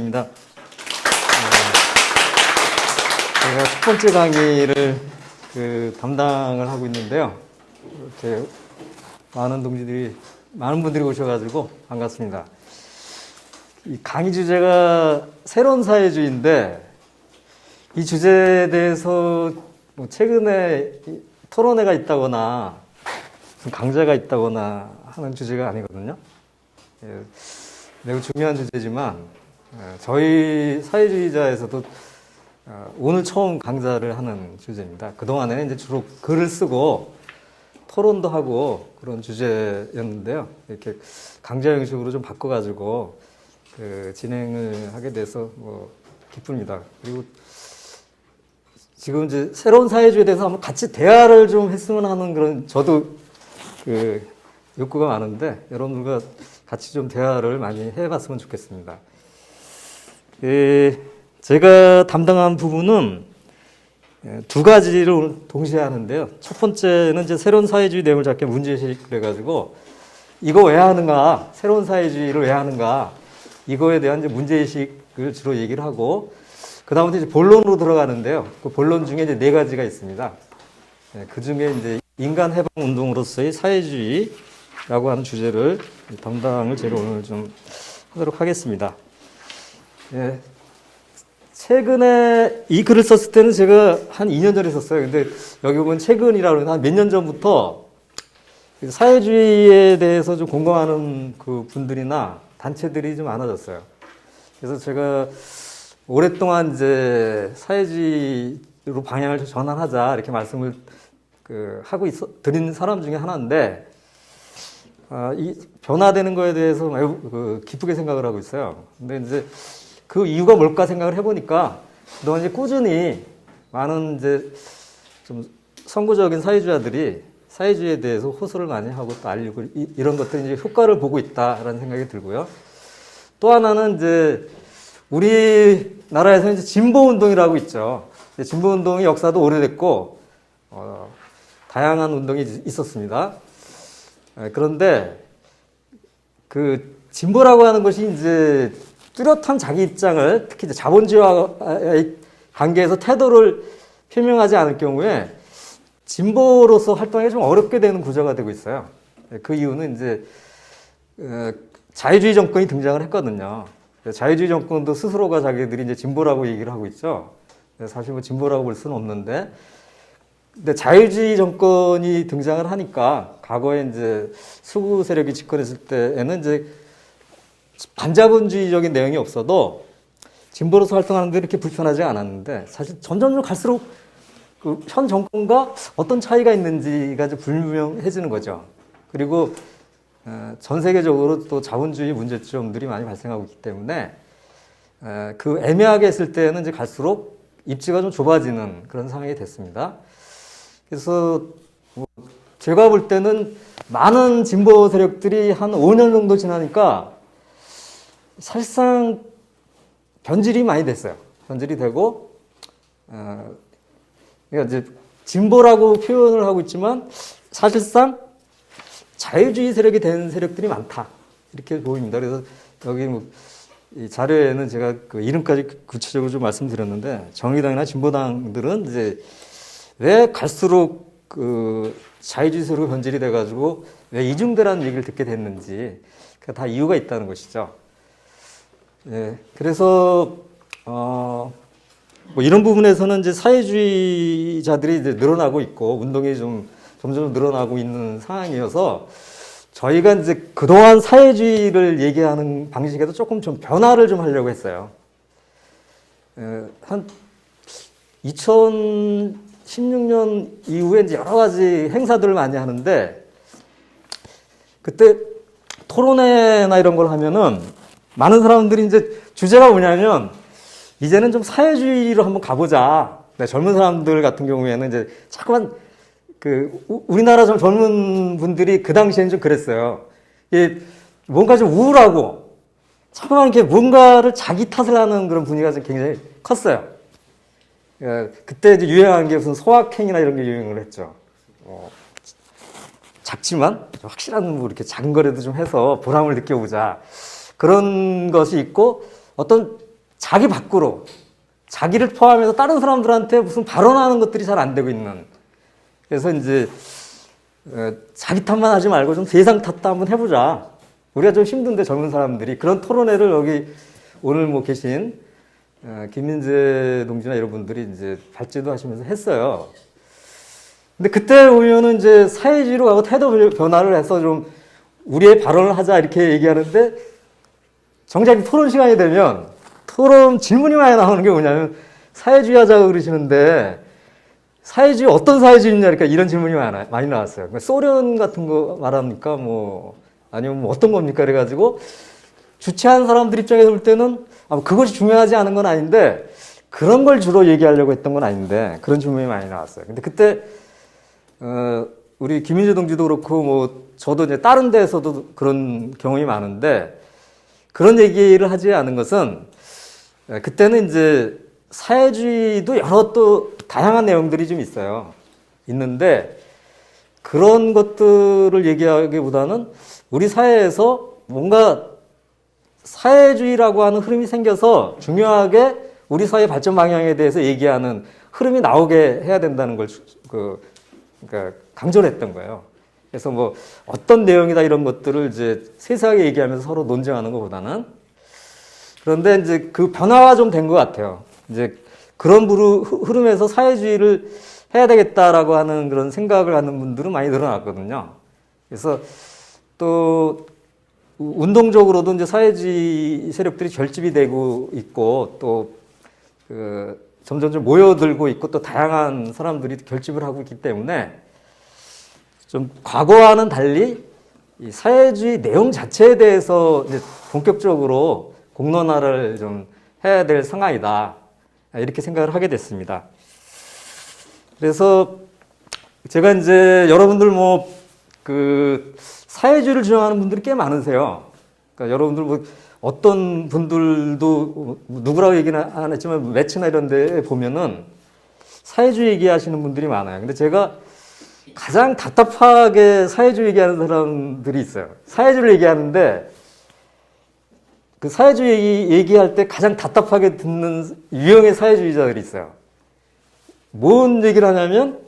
반갑습니다. 제가 첫 번째 강의를 담당을 하고 있는데요. 이렇게 많은 분들이 오셔가지고 반갑습니다. 이 강의 주제가 새로운 사회주의인데, 이 주제에 대해서 뭐 최근에 토론회가 있다거나 강좌가 있다거나 하는 주제가 아니거든요. 매우 중요한 주제지만 저희 사회주의자에서도 오늘 처음 강좌를 하는 주제입니다. 그동안에는 이제 주로 글을 쓰고 토론도 하고 그런 주제였는데요. 이렇게 강좌 형식으로 좀 바꿔가지고 진행을 하게 돼서 기쁩니다. 그리고 지금 이제 새로운 사회주의에 대해서 한번 같이 대화를 좀 했으면 하는 그런 저도 욕구가 많은데 여러분들과 같이 좀 대화를 많이 해봤으면 좋겠습니다. 제가 담당한 부분은 두 가지를 동시에 하는데요. 첫 번째는 이제 새로운 사회주의 내용을 잡게 문제의식 그래가지고 이거 왜 하는가, 새로운 사회주의를 왜 하는가, 이거에 대한 이제 문제의식을 주로 얘기를 하고, 그 다음부터 이제 본론으로 들어가는데요. 그 본론 중에 이제 네 가지가 있습니다. 그 중에 이제 인간 해방 운동으로서의 사회주의라고 하는 주제를 담당을 제가 오늘 좀 하도록 하겠습니다. 최근에 이 글을 썼을 때는 제가 한 2년 전에 썼어요. 근데 여기 보면 최근이라고 하면 한 몇 년 전부터 사회주의에 대해서 좀 공감하는 그 분들이나 단체들이 좀 많아졌어요. 그래서 제가 오랫동안 이제 사회주의로 방향을 전환하자 이렇게 말씀을 드린 사람 중에 하나인데, 이 변화되는 거에 대해서 매우 기쁘게 생각을 하고 있어요. 근데 이제 그 이유가 뭘까 생각을 해보니까 그동안 이제 꾸준히 많은 이제 좀 선구적인 사회주의자들이 사회주의에 대해서 호소를 많이 하고 또 알리고 이런 것들이 이제 효과를 보고 있다라는 생각이 들고요. 또 하나는 이제 우리나라에서 이제 진보운동이라고 있죠. 진보운동의 역사도 오래됐고, 다양한 운동이 있었습니다. 그런데 그 진보라고 하는 것이 이제 뚜렷한 자기 입장을, 특히 이제 자본주의와의 관계에서 태도를 표명하지 않을 경우에 진보로서 활동하기 좀 어렵게 되는 구조가 되고 있어요. 그 이유는 이제 자유주의 정권이 등장을 했거든요. 자유주의 정권도 스스로가 자기들이 이제 진보라고 얘기를 하고 있죠. 사실 뭐 진보라고 볼 수는 없는데, 근데 자유주의 정권이 등장을 하니까 과거에 이제 수구 세력이 집권했을 때에는 이제 반자본주의적인 내용이 없어도 진보로서 활동하는 데 이렇게 불편하지 않았는데, 사실 점점 갈수록 그 현 정권과 어떤 차이가 있는지가 이제 불명해지는 거죠. 그리고 전 세계적으로 또 자본주의 문제점들이 많이 발생하고 있기 때문에 그 애매하게 했을 때는 이제 갈수록 입지가 좀 좁아지는 그런 상황이 됐습니다. 그래서 제가 볼 때는 많은 진보 세력들이 한 5년 정도 지나니까 사실상 변질이 많이 됐어요. 변질이 되고, 그러니까 이제 진보라고 표현을 하고 있지만 사실상 자유주의 세력이 된 세력들이 많다, 이렇게 보입니다. 그래서 여기 이 자료에는 제가 그 이름까지 구체적으로 좀 말씀드렸는데, 정의당이나 진보당들은 이제 왜 갈수록 그 자유주의 세력으로 변질이 돼가지고 왜 이중대라는 얘기를 듣게 됐는지, 그 다 이유가 있다는 것이죠. 그래서 뭐 이런 부분에서는 이제 사회주의자들이 이제 늘어나고 있고 운동이 점점 늘어나고 있는 상황이어서 저희가 이제 그동안 사회주의를 얘기하는 방식에도 조금 좀 변화를 좀 하려고 했어요. 한 2016년 이후에 이제 여러 가지 행사들을 많이 하는데, 그때 토론회나 이런 걸 하면은 많은 사람들이 이제 주제가 뭐냐면 이제는 좀 사회주의로 한번 가보자. 젊은 사람들 같은 경우에는 이제 자꾸만 우리나라 좀 젊은 분들이 그 당시에는 좀 그랬어요. 뭔가 좀 우울하고 자꾸만 이렇게 뭔가를 자기 탓을 하는 그런 분위기가 좀 굉장히 컸어요. 그때 이제 유행한 게 무슨 소확행이나 이런 게 유행을 했죠. 작지만 확실한 뭐 이렇게 작은 거라도 좀 해서 보람을 느껴보자. 그런 것이 있고, 어떤 자기 밖으로, 자기를 포함해서 다른 사람들한테 무슨 발언하는 것들이 잘 안 되고 있는. 그래서 이제 자기 탓만 하지 말고 좀 세상 탓도 한번 해보자. 우리가 좀 힘든데 젊은 사람들이 그런 토론회를 여기 오늘 뭐 계신 김민재 동지나 이런 분들이 이제 발제도 하시면서 했어요. 근데 그때 보면은 이제 사회주의로 가고 태도 변화를 해서 좀 우리의 발언을 하자 이렇게 얘기하는데 정작 토론 시간이 되면 토론 질문이 많이 나오는 게 뭐냐면 사회주의 하자고 그러시는데 사회주의 어떤 사회주의냐 그러니까 이런 질문이 많이 나왔어요. 그러니까 소련 같은 거 말합니까? 뭐 아니면 뭐 어떤 겁니까? 그래가지고 주최한 사람들 입장에서 볼 때는 그것이 중요하지 않은 건 아닌데 그런 걸 주로 얘기하려고 했던 건 아닌데 그런 질문이 많이 나왔어요. 근데 그때 우리 김민재 동지도 그렇고 뭐 저도 이제 다른 데에서도 그런 경험이 많은데 그런 얘기를 하지 않은 것은 그때는 이제 사회주의도 여러 또 다양한 내용들이 좀 있어요. 있는데 그런 것들을 얘기하기보다는 우리 사회에서 뭔가 사회주의라고 하는 흐름이 생겨서 중요하게 우리 사회 발전 방향에 대해서 얘기하는 흐름이 나오게 해야 된다는 걸 그러니까 강조를 했던 거예요. 그래서 뭐 어떤 내용이다 이런 것들을 이제 세세하게 얘기하면서 서로 논쟁하는 것보다는 그런데 이제 그 변화가 좀 된 것 같아요. 이제 그런 흐름에서 사회주의를 해야 되겠다라고 하는 그런 생각을 하는 분들은 많이 늘어났거든요. 그래서 또 운동적으로도 이제 사회주의 세력들이 결집이 되고 있고 또 점점 좀 모여들고 있고 또 다양한 사람들이 결집을 하고 있기 때문에 좀 과거와는 달리 이 사회주의 내용 자체에 대해서 이제 본격적으로 공론화를 좀 해야 될 상황이다. 이렇게 생각을 하게 됐습니다. 그래서 제가 이제 여러분들 뭐 사회주의를 주장하는 분들이 꽤 많으세요. 그러니까 여러분들 뭐 어떤 분들도 누구라고 얘기는 안 했지만 매체나 이런 데 보면은 사회주의 얘기하시는 분들이 많아요. 근데 제가 가장 답답하게 사회주의 얘기하는 사람들이 있어요. 사회주의를 얘기하는데 그 사회주의 얘기할 때 가장 답답하게 듣는 유형의 사회주의자들이 있어요. 뭔 얘기를 하냐면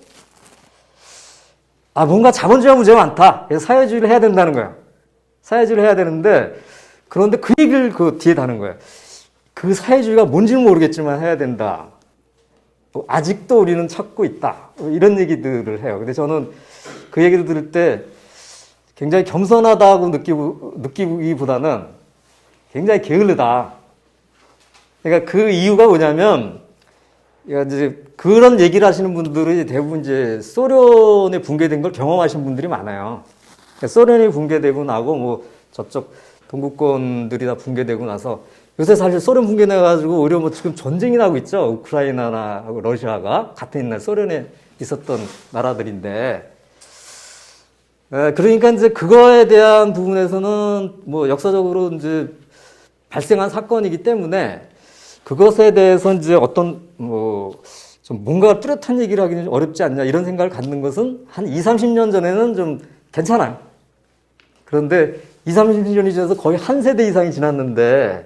뭔가 자본주의가 문제가 많다. 그래서 사회주의를 해야 된다는 거야. 사회주의를 해야 되는데 그런데 그 얘기를 그 뒤에 다는 거예요. 그 사회주의가 뭔지는 모르겠지만 해야 된다. 아직도 우리는 찾고 있다. 이런 얘기들을 해요. 근데 저는 그 얘기를 들을 때 굉장히 겸손하다고 느끼기보다는 굉장히 게을르다. 그러니까 그 이유가 뭐냐면 이제 그런 얘기를 하시는 분들이 대부분 이제 소련에 붕괴된 걸 경험하신 분들이 많아요. 그러니까 소련이 붕괴되고 나고 뭐 저쪽 동구권들이 다 붕괴되고 나서 요새 사실 소련 붕괴돼가지고 오히려 뭐 지금 전쟁이 나고 있죠. 우크라이나나 러시아가 같은 옛날 소련에 있었던 나라들인데. 그러니까 이제 그거에 대한 부분에서는 뭐 역사적으로 이제 발생한 사건이기 때문에 그것에 대해서 이제 어떤 좀 뭔가 뚜렷한 얘기를 하기는 어렵지 않냐 이런 생각을 갖는 것은 한 20, 30년 전에는 좀 괜찮아요. 그런데 20, 30년이 지나서 거의 한 세대 이상이 지났는데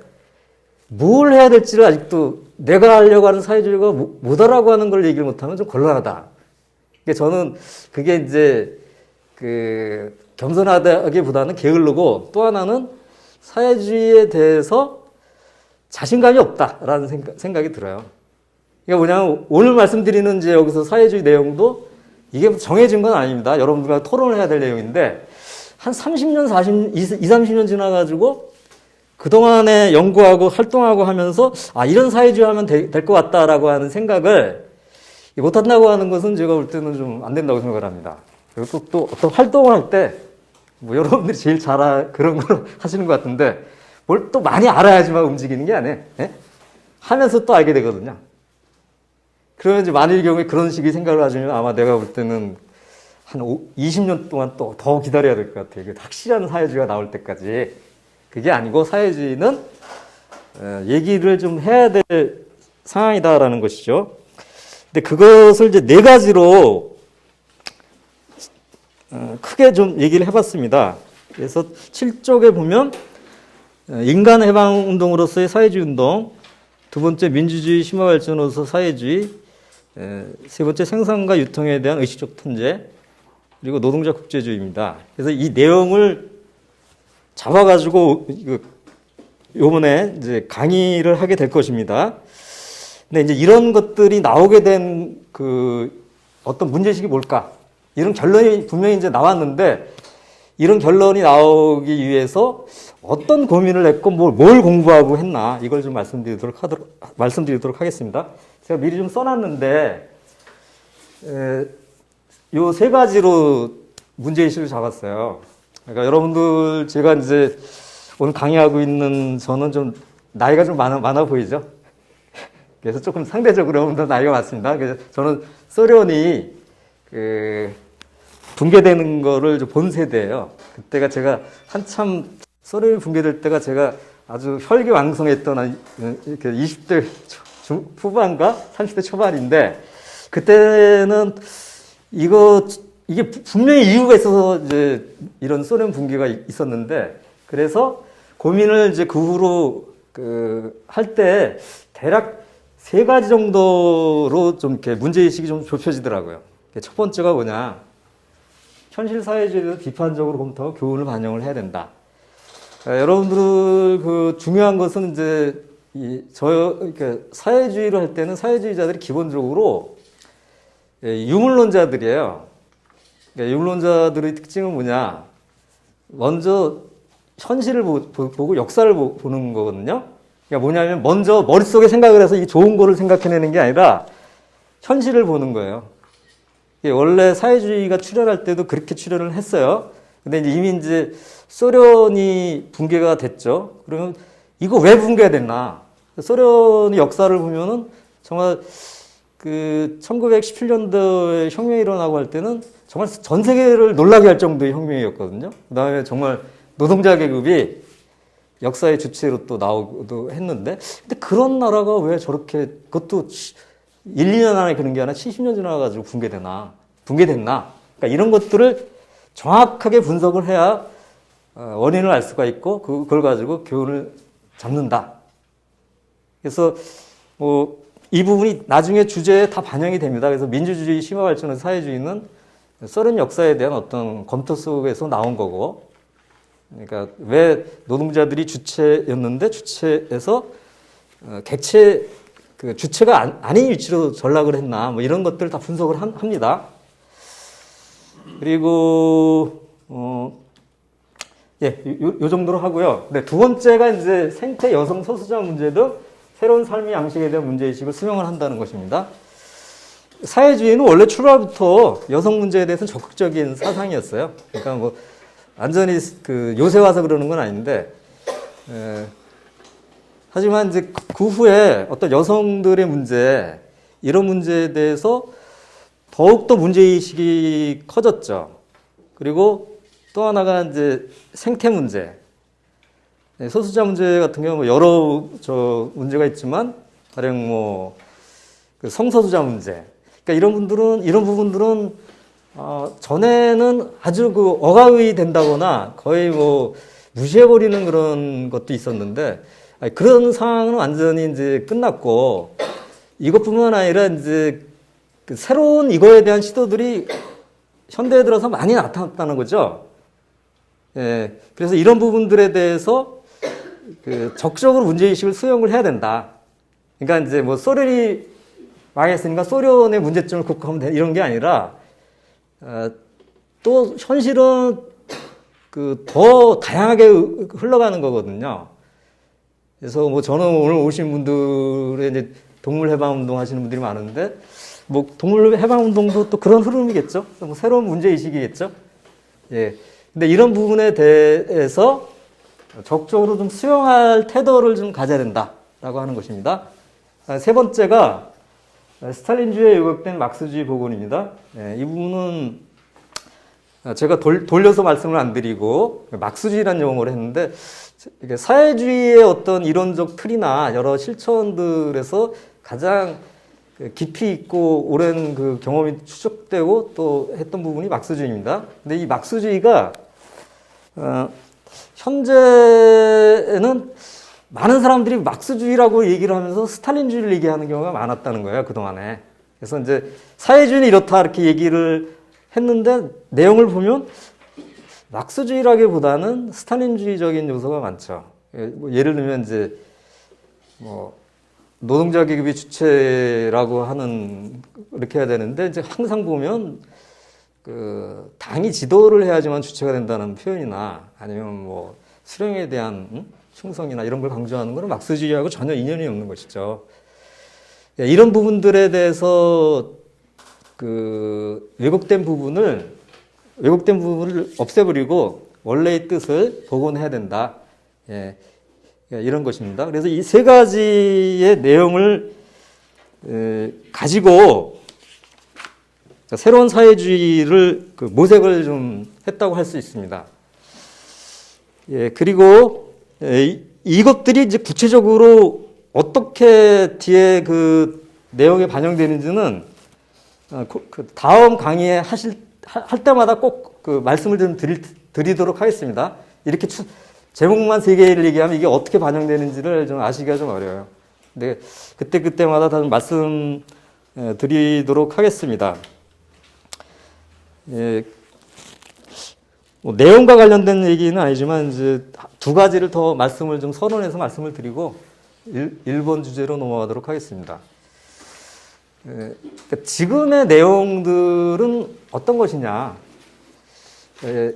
뭘 해야 될지를 아직도 내가 하려고 하는 사회주의가 뭐다라고 하는 걸 얘기를 못하면 좀 곤란하다. 그러니까 저는 그게 이제 겸손하다기보다는 게을르고 또 하나는 사회주의에 대해서 자신감이 없다라는 생각이 들어요. 그러니까 뭐냐면 오늘 말씀드리는 이제 여기서 사회주의 내용도 이게 정해진 건 아닙니다. 여러분들과 토론을 해야 될 내용인데 한 30년, 20, 30년 지나가지고 그동안에 연구하고 활동하고 하면서 이런 사회주의 하면 될 것 같다라고 하는 생각을 못한다고 하는 것은 제가 볼 때는 좀 안 된다고 생각을 합니다. 그리고 또 어떤 활동을 할 때 뭐 여러분들이 제일 그런 걸 하시는 것 같은데 뭘 또 많이 알아야지만 움직이는 게 아니에요. 예? 하면서 또 알게 되거든요. 그러면 이제 만일 경우에 그런 식의 생각을 하시면 아마 내가 볼 때는 한 20년 동안 또 더 기다려야 될 것 같아요. 확실한 사회주의가 나올 때까지. 그게 아니고 사회주의는 얘기를 좀 해야 될 상황이다라는 것이죠. 근데 그것을 이제 네 가지로 크게 좀 얘기를 해봤습니다. 그래서 7쪽에 보면 인간 해방 운동으로서의 사회주의 운동, 두 번째 민주주의 심화 발전으로서 사회주의, 세 번째 생산과 유통에 대한 의식적 통제, 그리고 노동자 국제주의입니다. 그래서 이 내용을 잡아가지고 요번에 이제 강의를 하게 될 것입니다. 근데 이제 이런 것들이 나오게 된 어떤 문제의식이 뭘까? 이런 결론이 분명히 이제 나왔는데, 이런 결론이 나오기 위해서 어떤 고민을 했고 뭘 공부하고 했나, 이걸 좀 말씀드리도록 하겠습니다. 제가 미리 좀 써놨는데, 요 세 가지로 문제의식을 잡았어요. 그러니까 여러분들, 제가 이제 오늘 강의하고 있는 저는 좀 나이가 좀 많아 보이죠? 그래서 조금 상대적으로 여러분들 나이가 많습니다. 그래서 저는 소련이 붕괴되는 거를 본 세대예요. 그때가 제가 한참 소련이 붕괴될 때가 제가 아주 혈기왕성했던 이렇게 20대 후반과 30대 초반인데, 그때는 이게 분명히 이유가 있어서 이제 이런 소련 붕괴가 있었는데, 그래서 고민을 이제 그 후로 할 때 대략 세 가지 정도로 좀 이렇게 문제의식이 좀 좁혀지더라고요. 첫 번째가 뭐냐, 현실 사회주의에 비판적으로 검토하고 교훈을 반영을 해야 된다. 여러분들 중요한 것은 이제 그러니까 사회주의를 할 때는 사회주의자들이 기본적으로 유물론자들이에요. 그러니까 유물론자들의 특징은 뭐냐, 먼저 현실을 보고 역사를 보는 거거든요. 그러니까 뭐냐면 먼저 머릿속에 생각을 해서 이 좋은 거를 생각해내는 게 아니라 현실을 보는 거예요. 원래 사회주의가 출현할 때도 그렇게 출현을 했어요. 근데 이미 이제 소련이 붕괴가 됐죠. 그러면 이거 왜 붕괴가 됐나? 소련의 역사를 보면은 정말 1917년도에 혁명이 일어나고 할 때는 정말 전 세계를 놀라게 할 정도의 혁명이었거든요. 그 다음에 정말 노동자 계급이 역사의 주체로 또 나오기도 했는데, 근데 그런 나라가 왜 저렇게, 그것도 1, 2년 안에 그런 게 아니라 70년 지나가지고 붕괴됐나? 그러니까 이런 것들을 정확하게 분석을 해야 원인을 알 수가 있고, 그걸 가지고 교훈을 잡는다. 그래서 이 부분이 나중에 주제에 다 반영이 됩니다. 그래서 민주주의 심화 발전의 사회주의는 소련 역사에 대한 어떤 검토 속에서 나온 거고, 그러니까 왜 노동자들이 주체였는데 주체에서 객체, 주체가 아닌 위치로 전락을 했나, 이런 것들 다 분석을 합니다. 그리고 요 정도로 하고요. 네, 두 번째가 이제 생태, 여성, 소수자 문제 등 새로운 삶의 양식에 대한 문제의식을 수용을 한다는 것입니다. 사회주의는 원래 출발부터 여성 문제에 대해서는 적극적인 사상이었어요. 그러니까 완전히 요새 와서 그러는 건 아닌데, 하지만 이제 그 후에 어떤 여성들의 문제, 이런 문제에 대해서 더욱더 문제의식이 커졌죠. 그리고 또 하나가 이제 생태 문제. 소수자 문제 같은 경우는 여러 문제가 있지만, 가령 성소수자 문제. 그러니까 이런 부분들은 전에는 아주 억압이 된다거나 거의 무시해버리는 그런 것도 있었는데, 그런 상황은 완전히 이제 끝났고, 이것뿐만 아니라 이제 새로운 이거에 대한 시도들이 현대에 들어서 많이 나타났다는 거죠. 예. 그래서 이런 부분들에 대해서 적극적으로 문제의식을 수용을 해야 된다. 그러니까 이제 소련이 망했으니까 소련의 문제점을 극복하면 돼, 이런 게 아니라, 또 현실은 더 다양하게 흘러가는 거거든요. 그래서 저는 오늘 오신 분들의 이제 동물 해방 운동 하시는 분들이 많은데, 동물 해방 운동도 또 그런 흐름이겠죠. 새로운 문제 의식이겠죠. 예. 근데 이런 부분에 대해서 적극적으로 좀 수용할 태도를 좀 가져야 된다라고 하는 것입니다. 세 번째가 스탈린주의에 요격된 막스주의 복원입니다. 예, 이 부분은 제가 돌려서 말씀을 안 드리고 막스주의라는 용어를 했는데, 사회주의의 어떤 이론적 틀이나 여러 실천들에서 가장 깊이 있고 오랜 경험이 추적되고 또 했던 부분이 막스주의입니다. 근데 이 막스주의가 현재는 많은 사람들이 막스주의라고 얘기를 하면서 스탈린주의를 얘기하는 경우가 많았다는 거예요, 그동안에. 그래서 이제 사회주의는 이렇다 이렇게 얘기를 했는데 내용을 보면 막스주의라기보다는 스탈린주의적인 요소가 많죠. 예를 들면 이제 뭐 노동자 계급이 주체라고 하는 이렇게 해야 되는데 이제 항상 보면 그 당이 지도를 해야지만 주체가 된다는 표현이나 아니면 뭐 수령에 대한 충성이나 이런 걸 강조하는 것은 막스주의하고 전혀 인연이 없는 것이죠. 이런 부분들에 대해서 그 왜곡된 부분을 없애버리고 원래의 뜻을 복원해야 된다. 예, 이런 것입니다. 그래서 이 세 가지의 내용을 가지고 새로운 사회주의를 그 모색을 좀 했다고 할 수 있습니다. 예, 그리고 이것들이 이제 구체적으로 어떻게 뒤에 그 내용에 반영되는지는 그 다음 강의에 할 때마다 꼭 그 말씀을 좀 드리도록 하겠습니다. 이렇게 제목만 세 개를 얘기하면 이게 어떻게 반영되는지를 좀 아시기가 좀 어려워요. 근데 그때마다 다 말씀 드리도록 하겠습니다. 예, 뭐 내용과 관련된 얘기는 아니지만 이제 두 가지를 더 말씀을 좀 선언해서 말씀을 드리고 1번 주제로 넘어가도록 하겠습니다. 그러니까 지금의 내용들은 어떤 것이냐?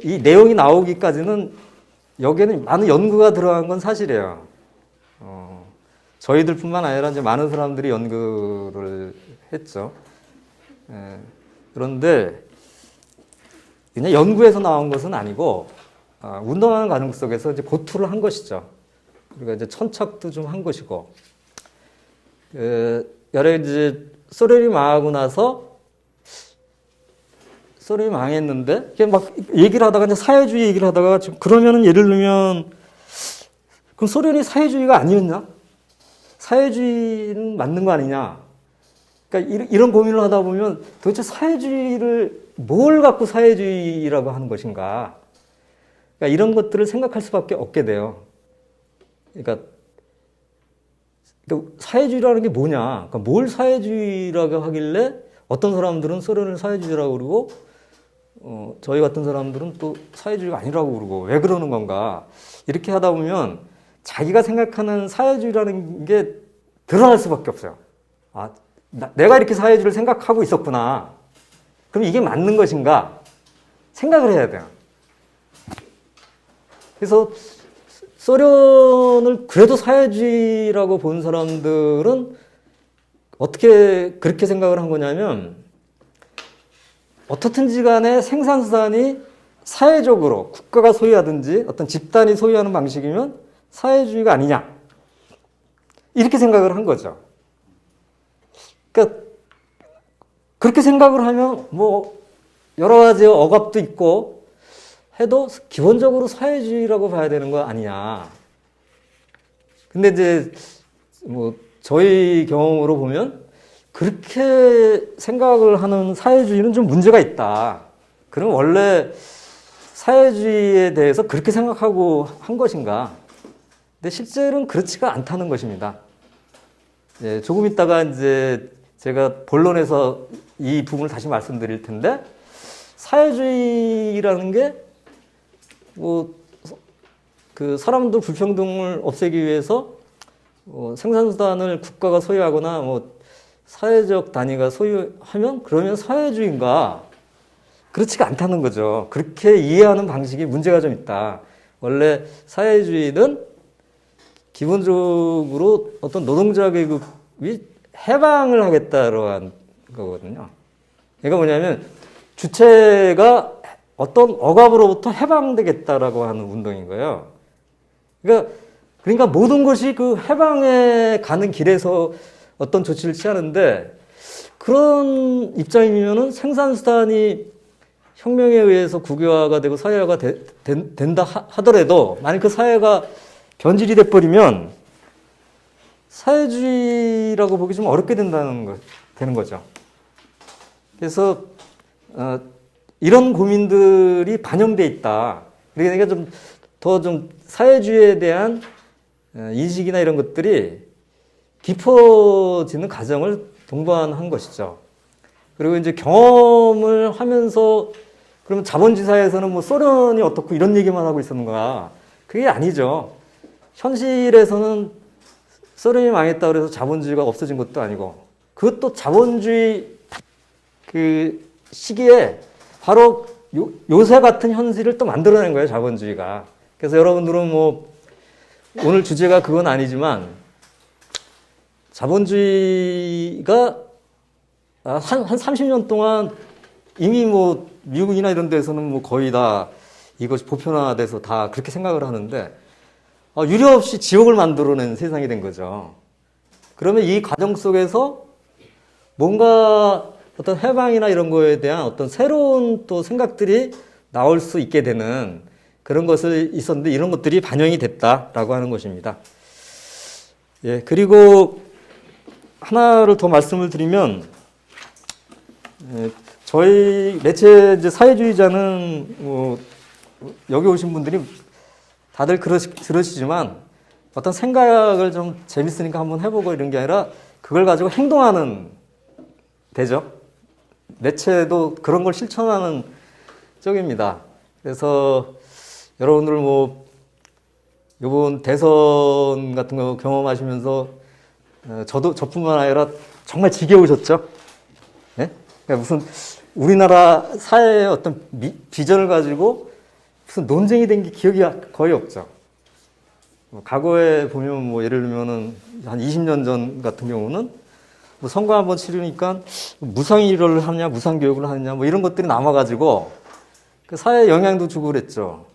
이 내용이 나오기까지는 여기에는 많은 연구가 들어간 건 사실이에요. 저희들뿐만 아니라 이제 많은 사람들이 연구를 했죠. 그런데 그냥 연구에서 나온 것은 아니고 운동하는 과정 속에서 이제 고투를 한 것이죠. 우리가 이제 천착도 좀 한 것이고, 여러 이제 소련이 망하고 나서 소련이 망했는데, 이게 막 얘기를 하다가 이제 사회주의 얘기를 하다가 지금 그러면은 예를 들면 그럼 소련이 사회주의가 아니었냐? 사회주의는 맞는 거 아니냐? 그러니까 이런 고민을 하다 보면 도대체 사회주의를 뭘 갖고 사회주의라고 하는 것인가? 그러니까 이런 것들을 생각할 수밖에 없게 돼요. 그러니까 사회주의라는 게 뭐냐? 그러니까 뭘 사회주의라고 하길래 어떤 사람들은 소련을 사회주의라고 그러고 저희 같은 사람들은 또 사회주의가 아니라고 그러고 왜 그러는 건가? 이렇게 하다 보면 자기가 생각하는 사회주의라는 게 드러날 수밖에 없어요. 아, 내가 이렇게 사회주의를 생각하고 있었구나. 그럼 이게 맞는 것인가? 생각을 해야 돼요. 그래서 소련을 그래도 사회주의라고 본 사람들은 어떻게 그렇게 생각을 한 거냐면 어떻든지 간에 생산수단이 사회적으로 국가가 소유하든지 어떤 집단이 소유하는 방식이면 사회주의가 아니냐 이렇게 생각을 한 거죠. 그러니까 그렇게 생각을 하면 뭐 여러 가지 억압도 있고 해도 기본적으로 사회주의라고 봐야 되는 거 아니냐. 근데 이제 뭐 저희 경험으로 보면 그렇게 생각을 하는 사회주의는 좀 문제가 있다. 그럼 원래 사회주의에 대해서 그렇게 생각하고 한 것인가? 근데 실제로는 그렇지가 않다는 것입니다. 예, 조금 있다가 이제 제가 본론에서 이 부분을 다시 말씀드릴 텐데, 사회주의라는 게 뭐 그 사람들 불평등을 없애기 위해서 생산수단을 국가가 소유하거나 뭐 사회적 단위가 소유하면 그러면 사회주의인가? 그렇지가 않다는 거죠. 그렇게 이해하는 방식이 문제가 좀 있다. 원래 사회주의는 기본적으로 어떤 노동자 계급이 해방을 하겠다로 한 거거든요. 그러니까 뭐냐면 주체가 어떤 억압으로부터 해방되겠다라고 하는 운동인 거예요. 그러니까 모든 것이 그 해방에 가는 길에서 어떤 조치를 취하는데, 그런 입장이면은 생산수단이 혁명에 의해서 국유화가 되고 사회화가 된다 하더라도 만약 그 사회가 변질이 돼버리면 사회주의라고 보기 좀 어렵게 되는 거죠. 그래서 이런 고민들이 반영돼 있다. 그러니까 좀 사회주의에 대한 인식이나 이런 것들이 깊어지는 과정을 동반한 것이죠. 그리고 이제 경험을 하면서 그러면 자본주의 사회에서는 뭐 소련이 어떻고 이런 얘기만 하고 있었는가? 그게 아니죠. 현실에서는 소련이 망했다 그래서 자본주의가 없어진 것도 아니고 그것도 자본주의 그 시기에 바로 요새 같은 현실을 또 만들어낸 거예요, 자본주의가. 그래서 여러분들은 뭐 오늘 주제가 그건 아니지만 자본주의가 한 30년 동안 이미 뭐 미국이나 이런 데서는 뭐 거의 다 이것이 보편화돼서 다 그렇게 생각을 하는데 유례 없이 지옥을 만들어낸 세상이 된 거죠. 그러면 이 과정 속에서 뭔가 어떤 해방이나 이런 거에 대한 어떤 새로운 또 생각들이 나올 수 있게 되는 그런 것을 있었는데 이런 것들이 반영이 됐다라고 하는 것입니다. 예, 그리고 하나를 더 말씀을 드리면, 저희 매체 이제 사회주의자는 뭐 여기 오신 분들이 다들 그러시지만 어떤 생각을 좀 재밌으니까 한번 해보고 이런 게 아니라 그걸 가지고 행동하는 되죠. 매체도 그런 걸 실천하는 쪽입니다. 그래서 여러분들 뭐 이번 대선 같은 거 경험하시면서 저뿐만 아니라 정말 지겨우셨죠? 네? 그러니까 무슨 우리나라 사회의 어떤 비전을 가지고 무슨 논쟁이 된 게 기억이 거의 없죠. 과거에 보면 뭐 예를 들면은 한 20년 전 같은 경우는 뭐 선거 한번 치르니까 무상일을 하느냐, 무상교육을 하느냐, 뭐 이런 것들이 남아가지고 그 사회에 영향도 주고 그랬죠.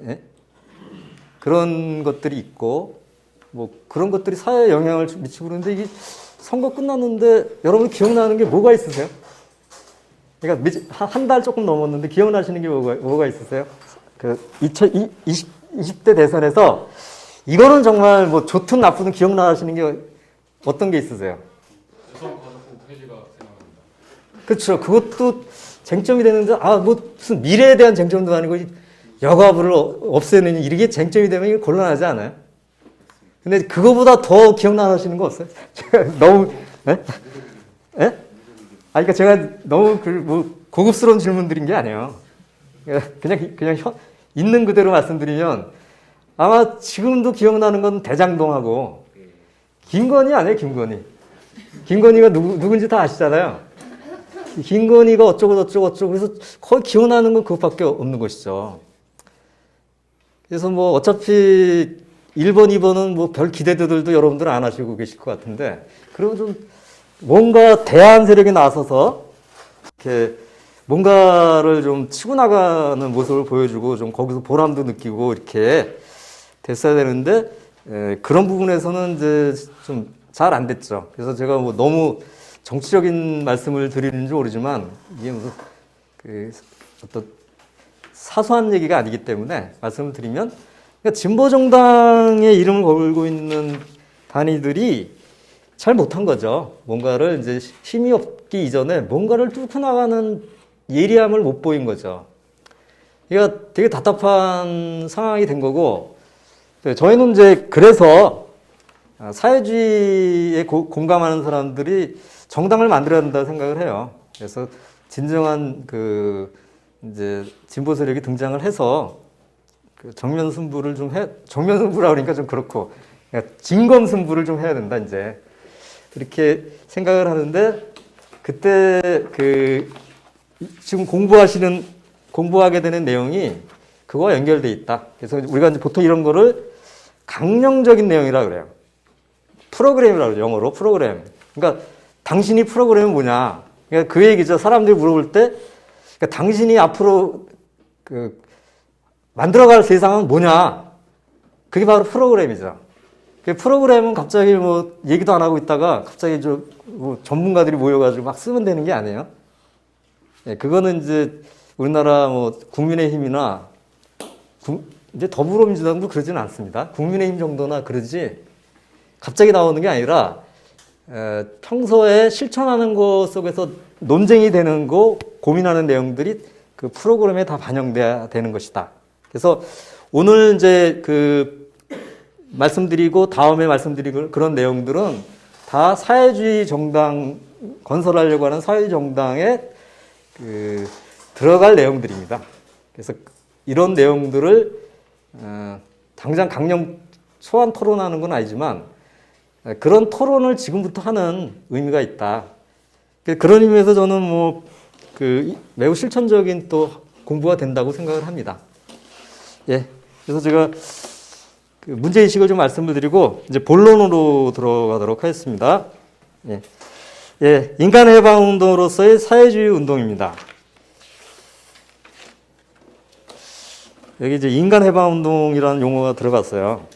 예? 그런 것들이 있고, 뭐 그런 것들이 사회에 영향을 미치고 그러는데 이게 선거 끝났는데 여러분 기억나는 게 뭐가 있으세요? 그러니까 한 달 조금 넘었는데 기억나시는 게 뭐가 있으세요? 그 20대 대선에서 이거는 정말 뭐 좋든 나쁘든 기억나시는 게 어떤 게 있으세요? 여성가족부 폐지가 생각납니다. 그렇죠. 그것도 쟁점이 되는데 뭐 무슨 미래에 대한 쟁점도 아니고 여가부를 없애느니 이게 쟁점이 되면 이게 곤란하지 않아요? 근데 그거보다 더 기억나시는 거 없어요? 제가 너무 예? 예? 그러니까 제가 너무 뭐 고급스러운 질문 드린 게 아니에요. 그냥 있는 그대로 말씀드리면 아마 지금도 기억나는 건 대장동하고 김건희 아니에요, 김건희. 김건희가 누군지 다 아시잖아요. 김건희가 어쩌고 그래서 거의 기억나는 건 그것밖에 없는 것이죠. 그래서 뭐 어차피 1번, 2번은 뭐 별 기대들도 여러분들은 안 하시고 계실 것 같은데, 그리고 좀 뭔가 대안 세력이 나서서 이렇게 뭔가를 좀 치고 나가는 모습을 보여주고 좀 거기서 보람도 느끼고 이렇게 됐어야 되는데, 그런 부분에서는 이제 좀 잘 안 됐죠. 그래서 제가 뭐 너무 정치적인 말씀을 드리는지 모르지만 이게 무슨 어떤 사소한 얘기가 아니기 때문에 말씀을 드리면, 그러니까 진보정당의 이름을 걸고 있는 단위들이 잘 못한 거죠. 뭔가를 이제 힘이 없기 이전에 뭔가를 뚫고 나가는 예리함을 못 보인 거죠. 그러니까 되게 답답한 상황이 된 거고, 저희는 이제 그래서 사회주의에 공감하는 사람들이 정당을 만들어야 된다고 생각을 해요. 그래서 진정한 이제 진보 세력이 등장을 해서 정면 승부를 정면 승부라 그러니까 좀 그렇고, 그러니까 진검 승부를 좀 해야 된다, 이제. 그렇게 생각을 하는데, 그때 지금 공부하게 되는 내용이 그거와 연결돼 있다. 그래서 우리가 이제 보통 이런 거를 강령적인 내용이라 그래요. 프로그램이라고 그러죠. 영어로 프로그램. 그러니까 당신이 프로그램은 뭐냐. 그러니까 그 얘기죠. 사람들이 물어볼 때, 그러니까 당신이 앞으로 만들어갈 세상은 뭐냐. 그게 바로 프로그램이죠. 그 프로그램은 갑자기 뭐 얘기도 안 하고 있다가 갑자기 뭐 전문가들이 모여가지고 막 쓰면 되는 게 아니에요. 예, 그거는 이제 우리나라 뭐 국민의힘이나 이제 더불어민주당도 그러지는 않습니다. 국민의힘 정도나 그러지 갑자기 나오는 게 아니라 평소에 실천하는 것 속에서 논쟁이 되는 거, 고민하는 내용들이 그 프로그램에 다 반영돼야 되는 것이다. 그래서 오늘 이제 말씀드리고 다음에 말씀드리고 그런 내용들은 다 사회주의 정당 건설하려고 하는 사회주의 정당에 들어갈 내용들입니다. 그래서 이런 내용들을 당장 강령 소환 토론하는 건 아니지만 그런 토론을 지금부터 하는 의미가 있다. 그런 의미에서 저는 매우 실천적인 또 공부가 된다고 생각을 합니다. 예. 그래서 제가 문제의식을 좀 말씀을 드리고 이제 본론으로 들어가도록 하겠습니다. 예. 예. 인간해방운동으로서의 사회주의 운동입니다. 여기 이제 인간해방운동이라는 용어가 들어갔어요.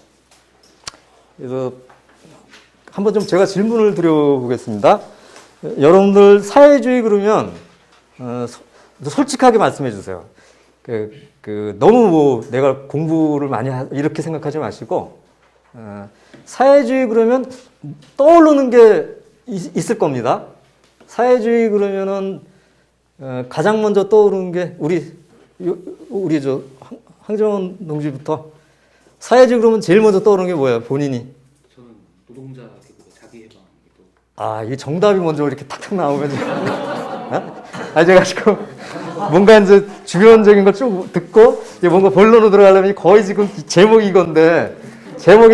그래서 한번 좀 제가 질문을 드려보겠습니다. 여러분들 사회주의 그러면 솔직하게 말씀해 주세요. 너무 내가 공부를 많이 이렇게 생각하지 마시고 사회주의 그러면 떠오르는 게 있을 겁니다. 사회주의 그러면은 가장 먼저 떠오르는 게 우리 황정원 동지부터 사회주의 그러면 제일 먼저 떠오르는 게 뭐예요? 본인이? 저는 노동자 자기해방. 이게 정답이 먼저 이렇게 탁탁 나오면 제가 지금 뭔가 이제 주변적인 걸 쭉 듣고 이제 뭔가 본론으로 들어가려면 거의 지금 제목이 이건데 제목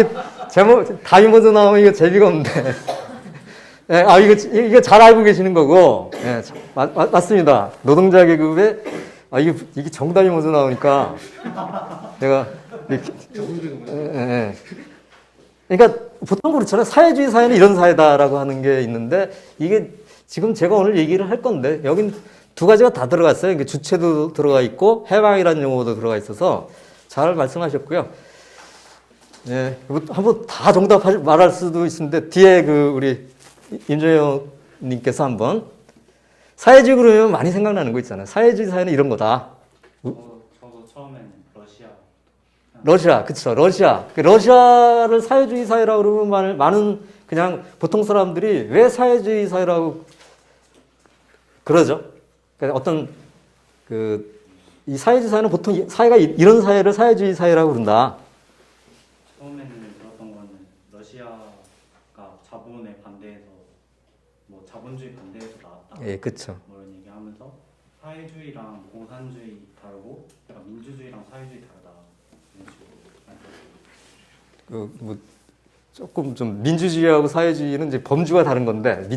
답이 먼저 나오면 이거 재미가 없는데 이거 잘 알고 계시는 거고 맞습니다. 노동자 계급에 이게 정답이 먼저 나오니까 내가 그러니까 보통 그렇잖아요. 사회주의 사회는 이런 사회다라고 하는 게 있는데 이게 지금 제가 오늘 얘기를 할 건데 여긴 두 가지가 다 들어갔어요. 그러니까 주체도 들어가 있고 해방이라는 용어도 들어가 있어서 잘 말씀하셨고요. 예, 한번 다 정답 말할 수도 있는데 뒤에 우리 임정영 님께서 한번 사회주의 그러면 많이 생각나는 거 있잖아요. 사회주의 사회는 이런 거다. 저도 처음에는 러시아, 그쵸. 러시아를 사회주의 사회라고 그러면 많은 그냥 보통 사람들이 왜 사회주의 사회라고 그러죠? 그러니까 어떤 이 사회주의 사회는 보통 사회가 이런 사회를 사회주의 사회라고 그런다. 처음에는 들었던 거는 러시아가 자본에 반대해서 자본주의 반대해서 나왔다. 예, 그쵸. 이런 얘기하면서 사회주의랑 공산주의 다르고 약간 민주주의랑 사회주의 다르다. 이런 식으로 조금 좀 민주주의하고 사회주의는 이제 범주가 다른 건데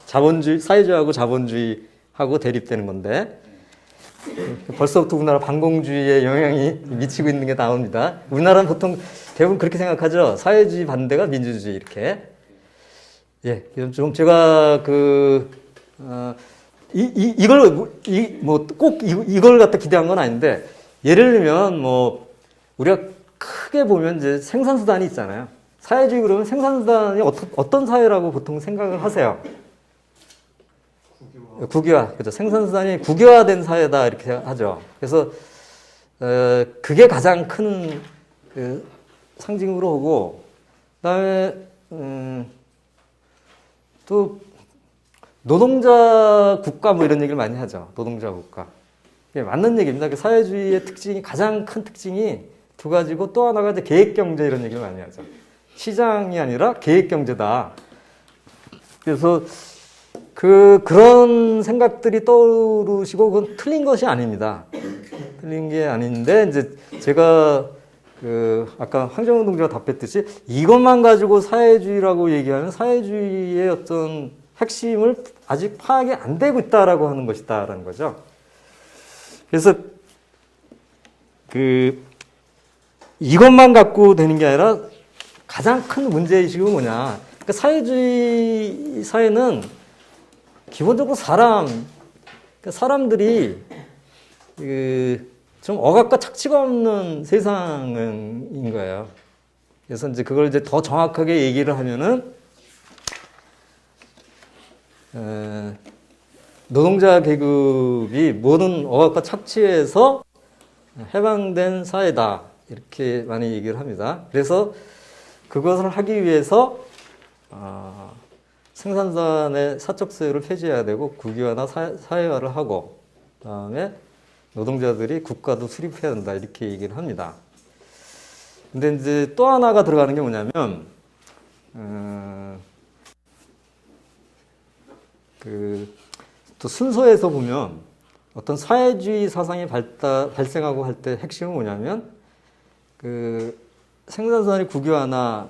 자본주의, 사회주의하고 자본주의하고 대립되는 건데 벌써부터 우리나라 반공주의의 영향이 미치고 있는 게 나옵니다. 우리나라는 보통 대부분 그렇게 생각하죠. 사회주의 반대가 민주주의 이렇게. 예, 좀 제가 이걸 갖다 기대한 건 아닌데 예를 들면 우리가 크게 보면 이제 생산수단이 있잖아요. 사회주의 그러면 생산수단이 어떤 사회라고 보통 생각을 하세요? 국유화. 그죠. 생산수단이 국유화된 사회다 이렇게 하죠. 그래서 그게 가장 큰 상징으로 오고 그다음에 또 노동자 국가 이런 얘기를 많이 하죠. 노동자 국가. 예, 맞는 얘기입니다. 사회주의의 특징이 가장 큰 특징이 두 가지고 또 하나가 이제 계획경제 이런 얘기를 많이 하죠. 시장이 아니라 계획경제다. 그래서 그런 생각들이 떠오르시고 그건 틀린 것이 아닙니다. 틀린 게 아닌데 이제 제가 아까 황정은 동지가 답했듯이 이것만 가지고 사회주의라고 얘기하면 사회주의의 어떤 핵심을 아직 파악이 안 되고 있다라고 하는 것이다라는 거죠. 그래서 이것만 갖고 되는 게 아니라 가장 큰 문제의식은 뭐냐. 그러니까 사회주의 사회는 기본적으로 사람들이 좀 억압과 착취가 없는 세상인 거예요. 그래서 이제 그걸 이제 더 정확하게 얘기를 하면은 노동자 계급이 모든 억압과 착취에서 해방된 사회다 이렇게 많이 얘기를 합니다. 그래서 그것을 하기 위해서 생산산의 사적세율을 폐지해야 되고 국유화나 사회화를 하고 그다음에 노동자들이 국가도 수립해야 된다 이렇게 얘기를 합니다. 근데 이제 또 하나가 들어가는 게 뭐냐면, 또 순서에서 보면 어떤 사회주의 사상이 발생하고 할 때 핵심은 뭐냐면, 생산선의 국유화나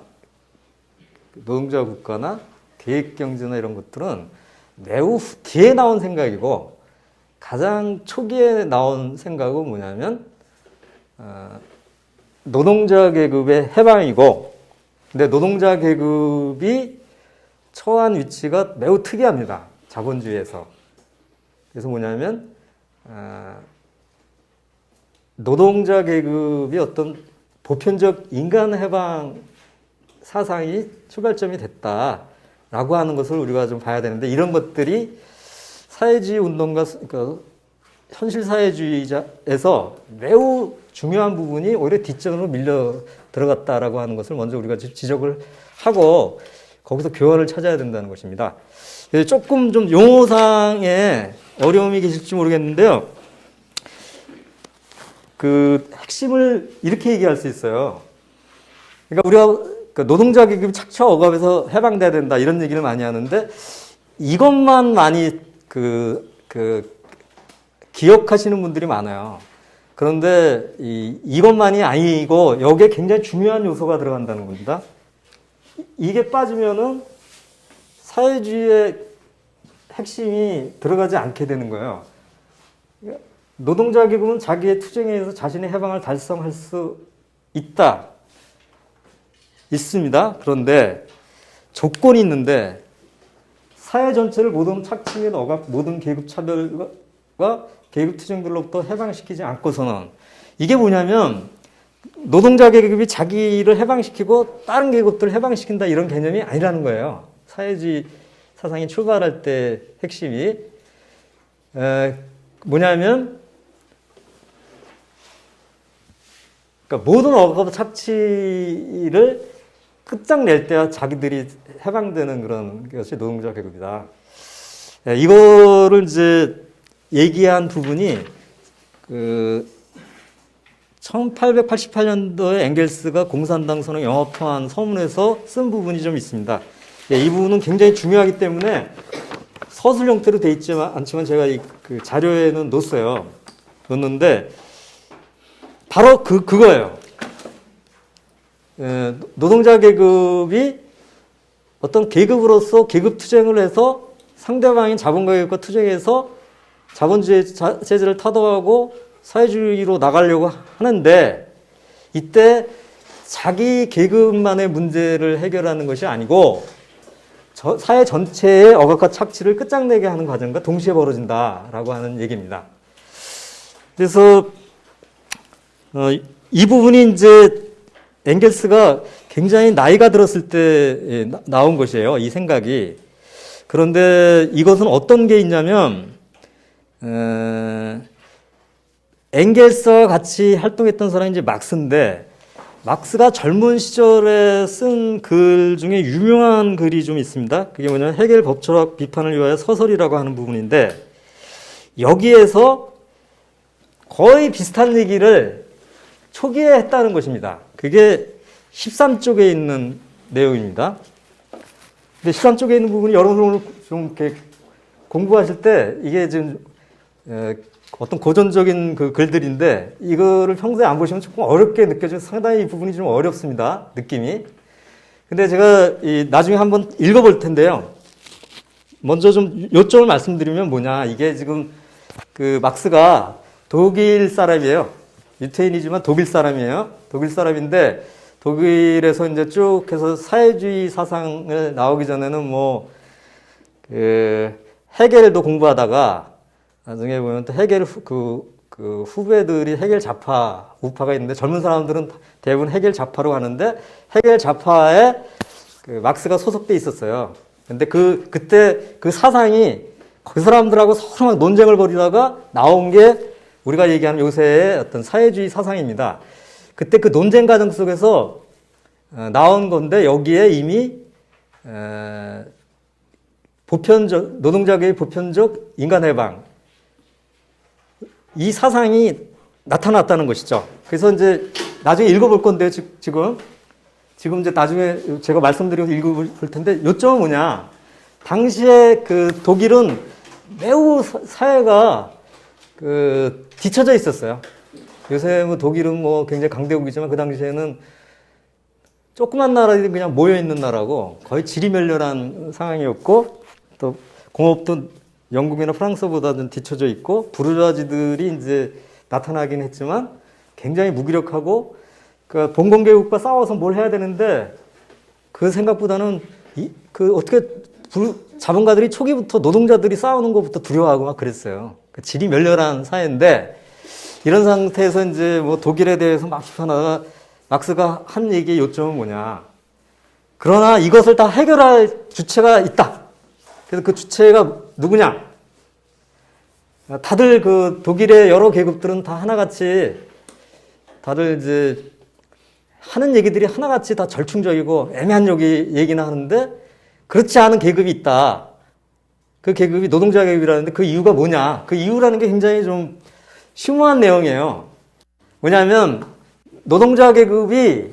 노동자 국가나 계획경제나 이런 것들은 매우 뒤에 나온 생각이고, 가장 초기에 나온 생각은 뭐냐면, 노동자 계급의 해방이고, 근데 노동자 계급이 처한 위치가 매우 특이합니다. 자본주의에서. 그래서 뭐냐면, 노동자 계급이 어떤 보편적 인간 해방 사상이 출발점이 됐다라고 하는 것을 우리가 좀 봐야 되는데, 이런 것들이 사회주의 운동과, 그러니까 현실 사회주의자에서 매우 중요한 부분이 오히려 뒷전으로 밀려 들어갔다라고 하는 것을 먼저 우리가 지적을 하고 거기서 교환을 찾아야 된다는 것입니다. 조금 좀 용어상에 어려움이 계실지 모르겠는데요. 핵심을 이렇게 얘기할 수 있어요. 그러니까 우리가 노동자 계급이 착취와 억압에서 해방돼야 된다 이런 얘기를 많이 하는데, 이것만 많이 기억하시는 분들이 많아요. 그런데 이것만이 아니고 여기에 굉장히 중요한 요소가 들어간다는 겁니다. 이게 빠지면은 사회주의의 핵심이 들어가지 않게 되는 거예요. 노동자 계급은 자기의 투쟁에 의해서 자신의 해방을 달성할 수 있습니다. 그런데 조건이 있는데, 사회 전체를 모든 착취 및 억압, 모든 계급 차별과 계급 투쟁들로부터 해방시키지 않고서는, 이게 뭐냐면 노동자 계급이 자기를 해방시키고 다른 계급들을 해방시킨다 이런 개념이 아니라는 거예요. 사회주의 사상이 출발할 때 핵심이 뭐냐면, 그러니까 모든 억압 착취를 끝장낼 때야 자기들이 해방되는 그런 것이 노동자 계급이다. 이거를 이제 얘기한 부분이 1888년도에 엥겔스가 공산당 선언 영업화한 서문에서 쓴 부분이 좀 있습니다. 이 부분은 굉장히 중요하기 때문에 서술 형태로 돼 있지 않지만 제가 그 자료에는 놓았는데 바로 그거예요. 노동자 계급이 어떤 계급으로서 계급 투쟁을 해서 상대방인 자본가 계급과 투쟁해서 자본주의 체제를 타도하고 사회주의로 나가려고 하는데, 이때 자기 계급만의 문제를 해결하는 것이 아니고 사회 전체의 억압과 착취를 끝장내게 하는 과정과 동시에 벌어진다라고 하는 얘기입니다. 그래서 이 부분이 이제 엥겔스가 굉장히 나이가 들었을 때 나온 것이에요. 이 생각이. 그런데 이것은 어떤 게 있냐면, 엥겔스와 같이 활동했던 사람이 이제 막스인데, 막스가 젊은 시절에 쓴 글 중에 유명한 글이 좀 있습니다. 그게 뭐냐면 헤겔 법철학 비판을 위하여 서설이라고 하는 부분인데, 여기에서 거의 비슷한 얘기를 초기에 했다는 것입니다. 그게 13쪽에 있는 내용입니다. 근데 13쪽에 있는 부분이 여러분들 좀 이렇게 공부하실 때 이게 지금 어떤 고전적인 그 글들인데, 이거를 평소에 안 보시면 조금 어렵게 느껴지면 상당히 이 부분이 좀 어렵습니다. 느낌이. 근데 제가 나중에 한번 읽어볼 텐데요. 먼저 좀 요점을 말씀드리면 뭐냐. 이게 지금 그 막스가 독일 사람이에요. 유태인이지만 독일 사람이에요. 독일 사람인데, 독일에서 이제 쭉 해서 사회주의 사상을 나오기 전에는 헤겔도 공부하다가 나중에 보면 또 헤겔 후배들이 헤겔 좌파 우파가 있는데, 젊은 사람들은 대부분 헤겔 좌파로 하는데 헤겔 좌파에 막스가 소속돼 있었어요. 근데 그때 그 사상이 그 사람들하고 서로 막 논쟁을 벌이다가 나온 게 우리가 얘기하는 요새의 어떤 사회주의 사상입니다. 그때 그 논쟁 과정 속에서 나온 건데, 여기에 이미 노동자계의 보편적 인간 해방, 이 사상이 나타났다는 것이죠. 그래서 이제 나중에 읽어볼 건데요, 지금. 지금 이제 나중에 제가 말씀드리면서 읽어볼 텐데, 요점은 뭐냐. 당시에 그 독일은 매우 사회가 그 뒤처져 있었어요. 요새 뭐 독일은 뭐 굉장히 강대국이지만 그 당시에는 조그만 나라들이 그냥 모여있는 나라고 거의 지리멸렬한 상황이었고, 또 공업도 영국이나 프랑스보다는 뒤처져 있고, 부르주아지들이 이제 나타나긴 했지만 굉장히 무기력하고, 그 봉건개국과 싸워서 뭘 해야 되는데 그 생각보다는 어떻게 자본가들이 초기부터 노동자들이 싸우는 것부터 두려워하고 막 그랬어요. 그 지리멸렬한 사회인데, 이런 상태에서 이제 뭐 독일에 대해서 막 비판하다가 막스가 한 얘기의 요점은 뭐냐. 그러나 이것을 다 해결할 주체가 있다. 그래서 그 주체가 누구냐. 다들 그 독일의 여러 계급들은 다 하나같이 다들 이제 하는 얘기들이 하나같이 다 절충적이고 애매한 얘기는 하는데, 그렇지 않은 계급이 있다. 그 계급이 노동자 계급이라는데 그 이유가 뭐냐. 그 이유라는 게 굉장히 좀 심오한 내용이에요. 뭐냐면 노동자 계급이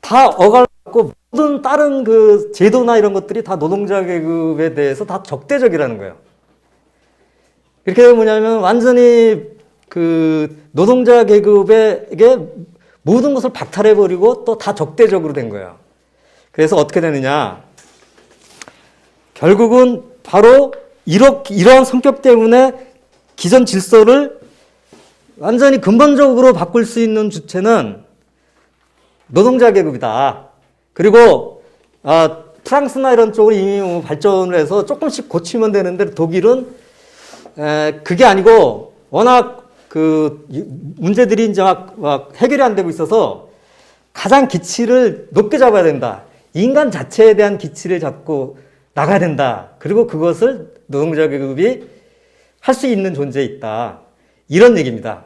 다 억압받고 모든 다른 그 제도나 이런 것들이 다 노동자 계급에 대해서 다 적대적이라는 거예요. 이렇게 되면 뭐냐면 완전히 그 노동자 계급에게 모든 것을 박탈해버리고 또 다 적대적으로 된 거예요. 그래서 어떻게 되느냐. 결국은 바로 이러한 성격 때문에 기존 질서를 완전히 근본적으로 바꿀 수 있는 주체는 노동자 계급이다. 그리고 프랑스나 이런 쪽은 이미 발전을 해서 조금씩 고치면 되는데, 독일은 그게 아니고 워낙 그 문제들이 이제 막 해결이 안 되고 있어서 가장 기치를 높게 잡아야 된다. 인간 자체에 대한 기치를 잡고 나가야 된다. 그리고 그것을 노동자 계급이 할 수 있는 존재에 있다. 이런 얘기입니다.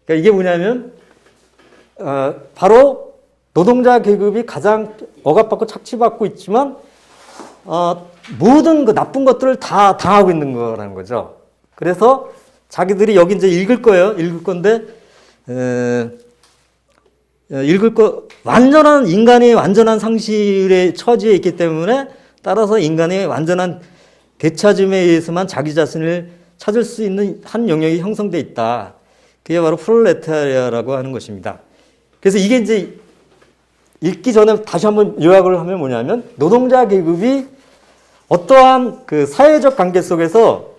그러니까 이게 뭐냐면 바로 노동자 계급이 가장 억압받고 착취받고 있지만 모든 그 나쁜 것들을 다 당하고 있는 거라는 거죠. 그래서 자기들이 여기 이제 읽을 거예요. 읽을 건데, 완전한 인간이 완전한 상실의 처지에 있기 때문에, 따라서 인간의 완전한 되찾음에 의해서만 자기 자신을 찾을 수 있는 한 영역이 형성되어 있다. 그게 바로 프롤레타리아라고 하는 것입니다. 그래서 이게 이제 읽기 전에 다시 한번 요약을 하면 뭐냐면, 노동자 계급이 어떠한 그 사회적 관계 속에서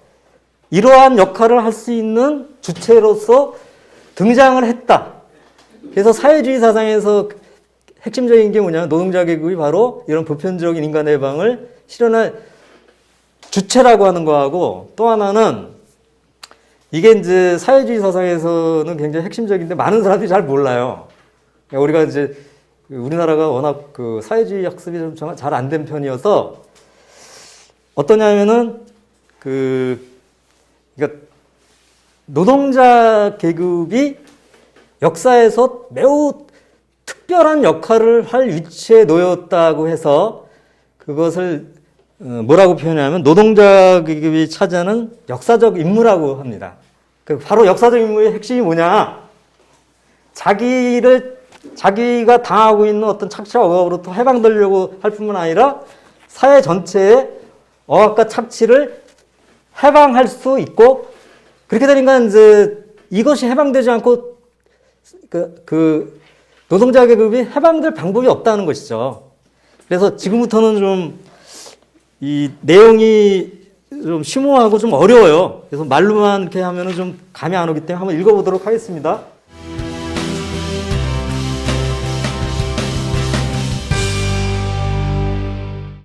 이러한 역할을 할 수 있는 주체로서 등장을 했다. 그래서 사회주의 사상에서 핵심적인 게 뭐냐면, 노동자 계급이 바로 이런 보편적인 인간 해방을 실현할 주체라고 하는 거하고, 또 하나는 이게 이제 사회주의 사상에서는 굉장히 핵심적인데 많은 사람들이 잘 몰라요. 우리가 이제 우리나라가 워낙 그 사회주의 학습이 좀 잘 안 된 편이어서 어떠냐면은 그러니까 노동자 계급이 역사에서 매우 특별한 역할을 할 위치에 놓였다고 해서 그것을 뭐라고 표현하냐면 노동자 계급이 차지하는 역사적 임무라고 합니다. 바로 역사적 임무의 핵심이 뭐냐? 자기가 당하고 있는 어떤 착취와 억압으로부터 해방되려고 할 뿐만 아니라 사회 전체의 억압과 착취를 해방할 수 있고, 그렇게 되니까 이제 이것이 해방되지 않고 그 노동자 계급이 해방될 방법이 없다는 것이죠. 그래서 지금부터는 좀 이 내용이 좀 심오하고 좀 어려워요. 그래서 말로만 이렇게 하면은 좀 감이 안 오기 때문에 한번 읽어보도록 하겠습니다.